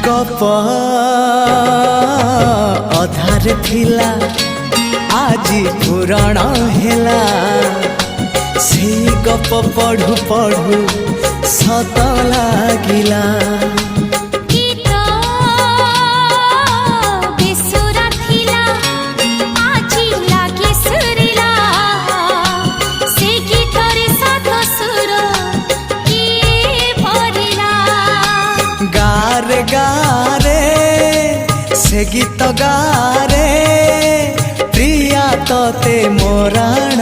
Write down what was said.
गप अधार थिला आजी पुराण हेला से गप पढ़ु पढ़ु सत लागिला। गारे गारे से गीत गारे प्रिया तोते मोराण।